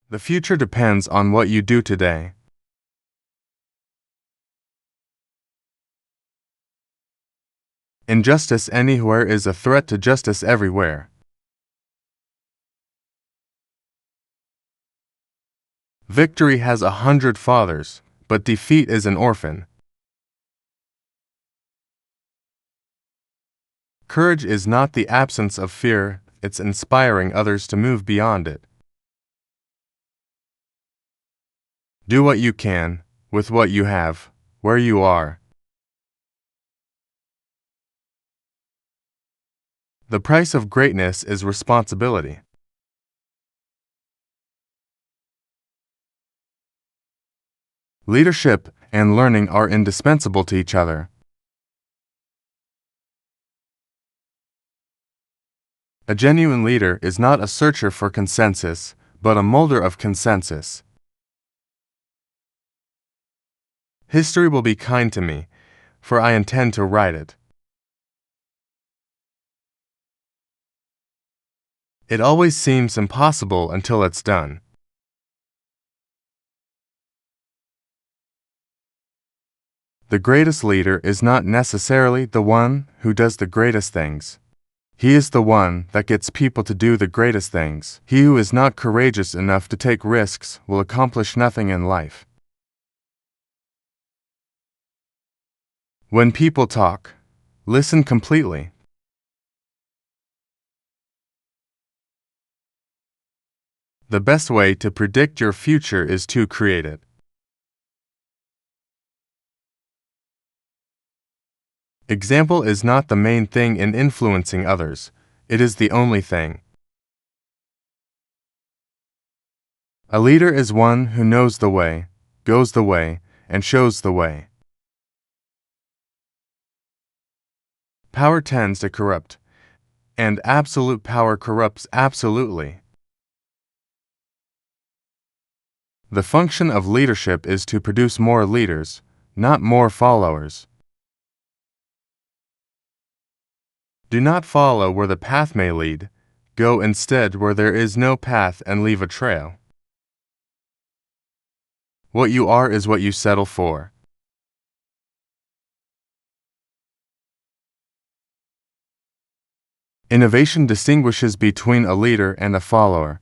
The future depends on what you do today. Injustice anywhere is a threat to justice everywhere. Victory has 100 fathers, but defeat is an orphan. Courage is not the absence of fear, it's inspiring others to move beyond it. Do what you can, with what you have, where you are. The price of greatness is responsibility. Leadership and learning are indispensable to each other. A genuine leader is not a searcher for consensus, but a molder of consensus. History will be kind to me, for I intend to write it. It always seems impossible until it's done. The greatest leader is not necessarily the one who does the greatest things. He is the one that gets people to do the greatest things. He who is not courageous enough to take risks will accomplish nothing in life. When people talk, listen completely. The best way to predict your future is to create it. Example is not the main thing in influencing others, it is the only thing. A leader is one who knows the way, goes the way, and shows the way. Power tends to corrupt, and absolute power corrupts absolutely. The function of leadership is to produce more leaders, not more followers. Do not follow where the path may lead, go instead where there is no path and leave a trail. What you are is what you settle for. Innovation distinguishes between a leader and a follower.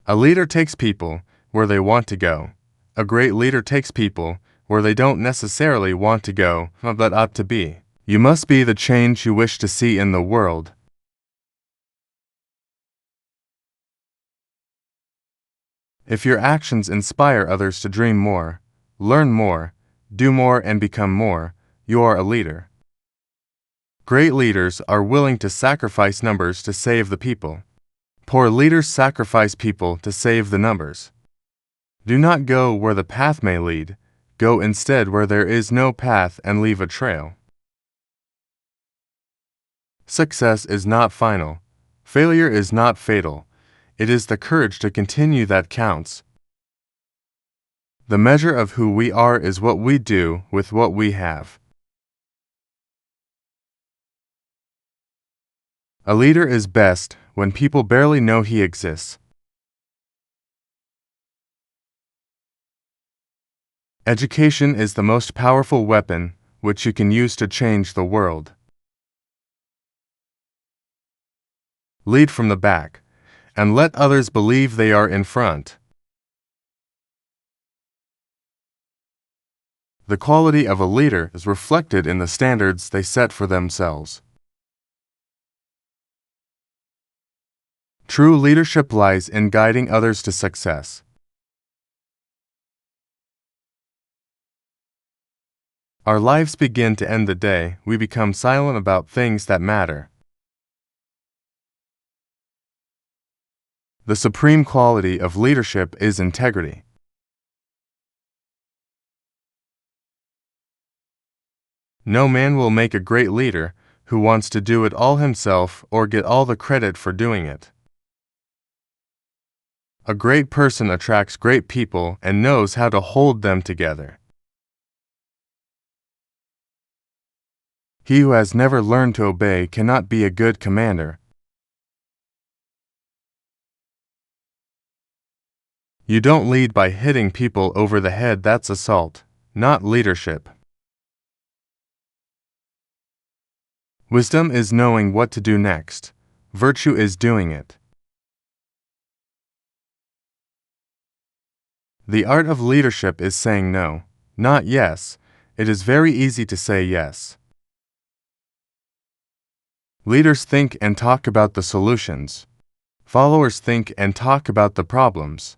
A leader takes people where they want to go. A great leader takes people where they don't necessarily want to go, but ought to be. You must be the change you wish to see in the world. If your actions inspire others to dream more, learn more, do more and become more, you are a leader. Great leaders are willing to sacrifice numbers to save the people. Poor leaders sacrifice people to save the numbers. Do not go where the path may lead, go instead where there is no path and leave a trail. Success is not final. Failure is not fatal. It is the courage to continue that counts. The measure of who we are is what we do with what we have. A leader is best when people barely know he exists. Education is the most powerful weapon which you can use to change the world. Lead from the back, and let others believe they are in front. The quality of a leader is reflected in the standards they set for themselves. True leadership lies in guiding others to success. Our lives begin to end the day we become silent about things that matter. The supreme quality of leadership is integrity. No man will make a great leader who wants to do it all himself or get all the credit for doing it. A great person attracts great people and knows how to hold them together. He who has never learned to obey cannot be a good commander. You don't lead by hitting people over the head. That's assault, not leadership. Wisdom is knowing what to do next. Virtue is doing it. The art of leadership is saying no, not yes. It is very easy to say yes. Leaders think and talk about the solutions. Followers think and talk about the problems.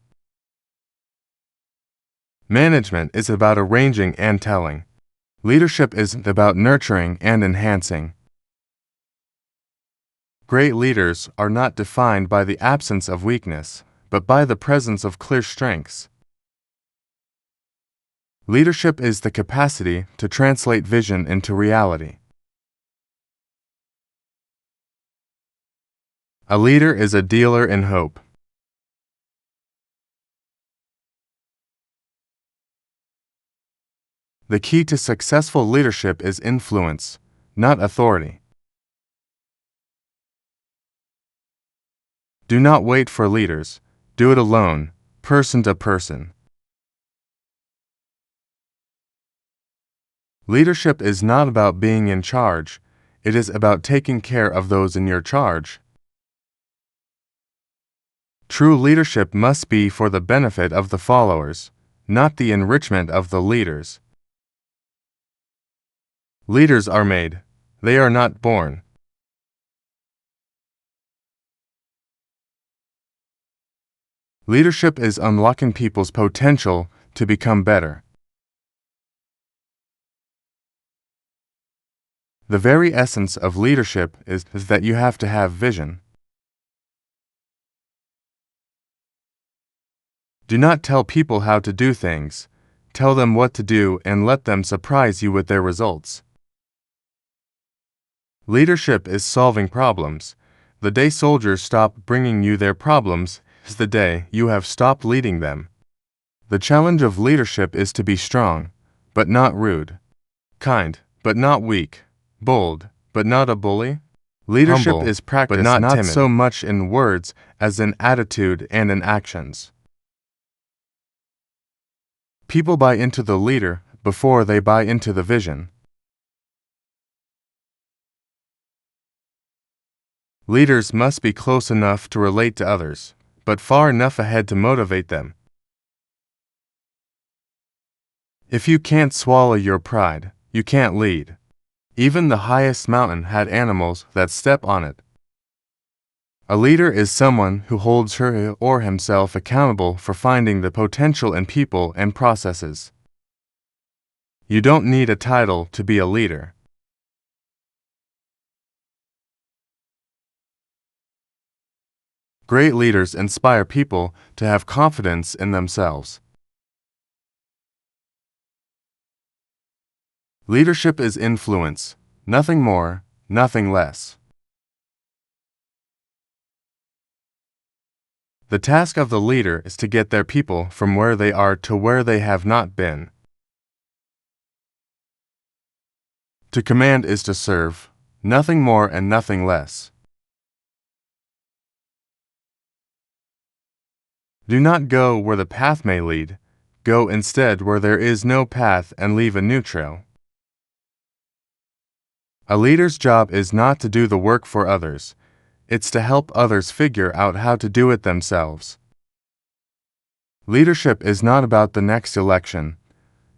Management is about arranging and telling. Leadership is about nurturing and enhancing. Great leaders are not defined by the absence of weakness, but by the presence of clear strengths. Leadership is the capacity to translate vision into reality. A leader is a dealer in hope. The key to successful leadership is influence, not authority. Do not wait for leaders. Do it alone, person to person. Leadership is not about being in charge. It is about taking care of those in your charge. True leadership must be for the benefit of the followers, not the enrichment of the leaders. Leaders are made. They are not born. Leadership is unlocking people's potential to become better. The very essence of leadership is that you have to have vision. Do not tell people how to do things. Tell them what to do and let them surprise you with their results. Leadership is solving problems. The day soldiers stop bringing you their problems is the day you have stopped leading them. The challenge of leadership is to be strong, but not rude. Kind, but not weak. Bold, but not a bully. Leadership Humble, is practiced but not not timid. so much in words as in attitude and in actions. People buy into the leader before they buy into the vision. Leaders must be close enough to relate to others, but far enough ahead to motivate them. If you can't swallow your pride, you can't lead. Even the highest mountain had animals that step on it. A leader is someone who holds her or himself accountable for finding the potential in people and processes. You don't need a title to be a leader. Great leaders inspire people to have confidence in themselves. Leadership is influence, nothing more, nothing less. The task of the leader is to get their people from where they are to where they have not been. To command is to serve, nothing more and nothing less. Do not go where the path may lead. Go instead where there is no path and leave a new trail. A leader's job is not to do the work for others. It's to help others figure out how to do it themselves. Leadership is not about the next election.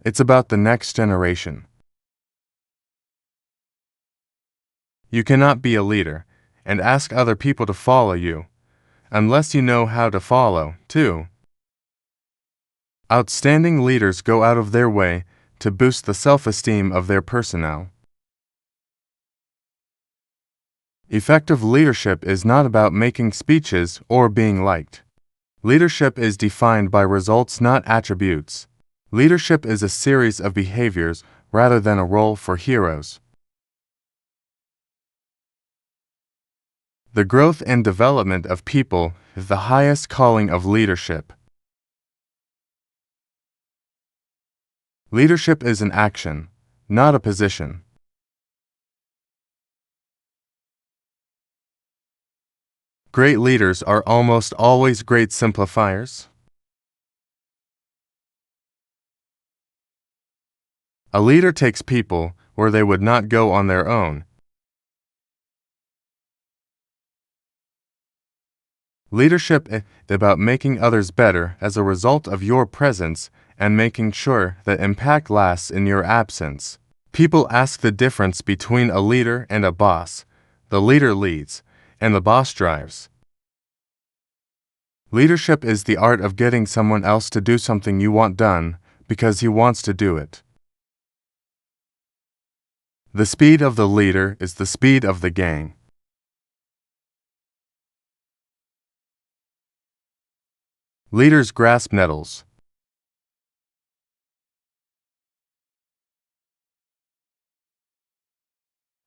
It's about the next generation. You cannot be a leader and ask other people to follow you, unless you know how to follow, too. Outstanding leaders go out of their way to boost the self-esteem of their personnel. Effective leadership is not about making speeches or being liked. Leadership is defined by results, not attributes. Leadership is a series of behaviors rather than a role for heroes. The growth and development of people is the highest calling of leadership. Leadership is an action, not a position. Great leaders are almost always great simplifiers. A leader takes people where they would not go on their own. Leadership is about making others better as a result of your presence and making sure that impact lasts in your absence. People ask the difference between a leader and a boss. The leader leads, and the boss drives. Leadership is the art of getting someone else to do something you want done because he wants to do it. The speed of the leader is the speed of the gang. Leaders grasp nettles.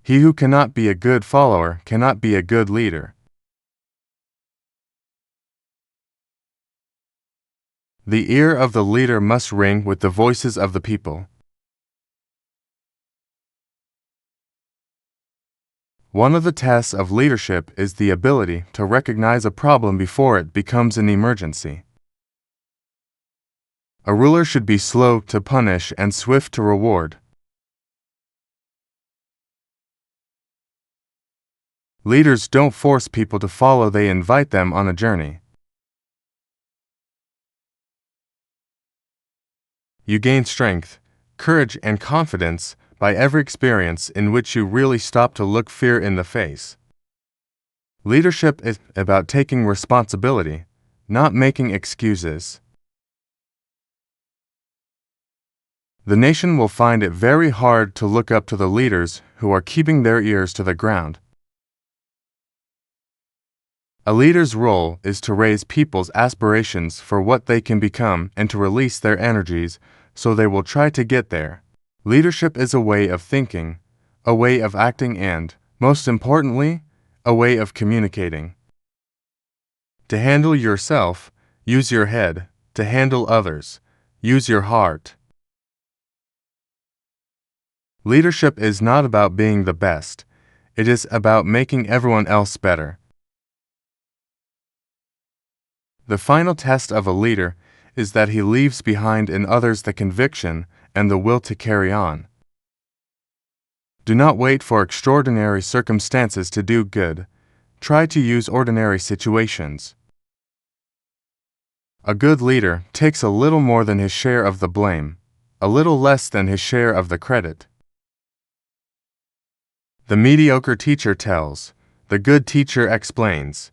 He who cannot be a good follower cannot be a good leader. The ear of the leader must ring with the voices of the people. One of the tests of leadership is the ability to recognize a problem before it becomes an emergency. A ruler should be slow to punish and swift to reward. Leaders don't force people to follow, they invite them on a journey. You gain strength, courage, and confidence by every experience in which you really stop to look fear in the face. Leadership is about taking responsibility, not making excuses. The nation will find it very hard to look up to the leaders who are keeping their ears to the ground. A leader's role is to raise people's aspirations for what they can become and to release their energies so they will try to get there. Leadership is a way of thinking, a way of acting, and, most importantly, a way of communicating. To handle yourself, use your head. To handle others, use your heart. Leadership is not about being the best. It is about making everyone else better. The final test of a leader is that he leaves behind in others the conviction and the will to carry on. Do not wait for extraordinary circumstances to do good. Try to use ordinary situations. A good leader takes a little more than his share of the blame, a little less than his share of the credit. The mediocre teacher tells, the good teacher explains.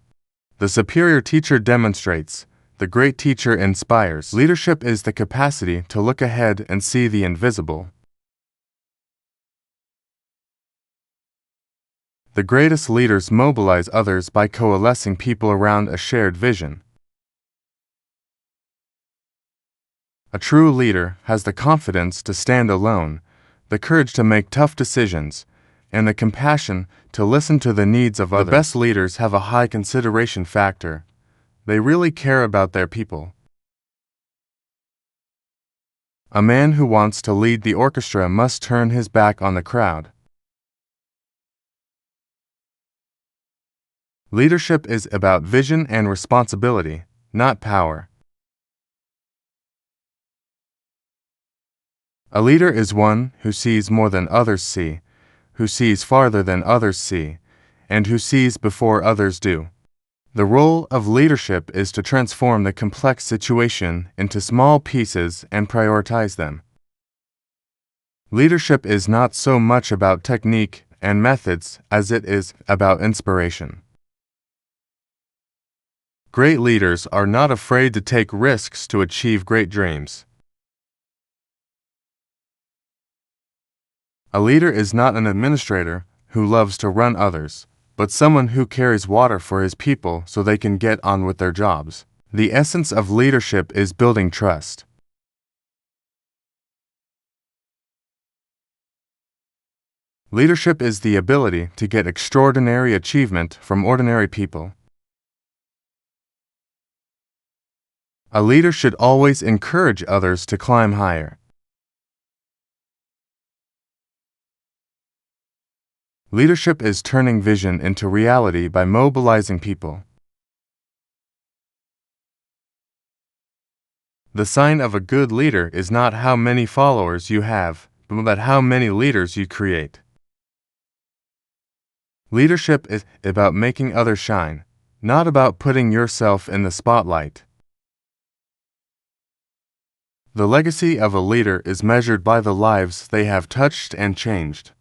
The superior teacher demonstrates, the great teacher inspires. Leadership is the capacity to look ahead and see the invisible. The greatest leaders mobilize others by coalescing people around a shared vision. A true leader has the confidence to stand alone, the courage to make tough decisions, and the compassion to listen to the needs of others. The best leaders have a high consideration factor. They really care about their people. A man who wants to lead the orchestra must turn his back on the crowd. Leadership is about vision and responsibility, not power. A leader is one who sees more than others see, who sees farther than others see, and who sees before others do. The role of leadership is to transform the complex situation into small pieces and prioritize them. Leadership is not so much about technique and methods as it is about inspiration. Great leaders are not afraid to take risks to achieve great dreams. A leader is not an administrator who loves to run others, but someone who carries water for his people so they can get on with their jobs. The essence of leadership is building trust. Leadership is the ability to get extraordinary achievement from ordinary people. A leader should always encourage others to climb higher. Leadership is turning vision into reality by mobilizing people. The sign of a good leader is not how many followers you have, but how many leaders you create. Leadership is about making others shine, not about putting yourself in the spotlight. The legacy of a leader is measured by the lives they have touched and changed.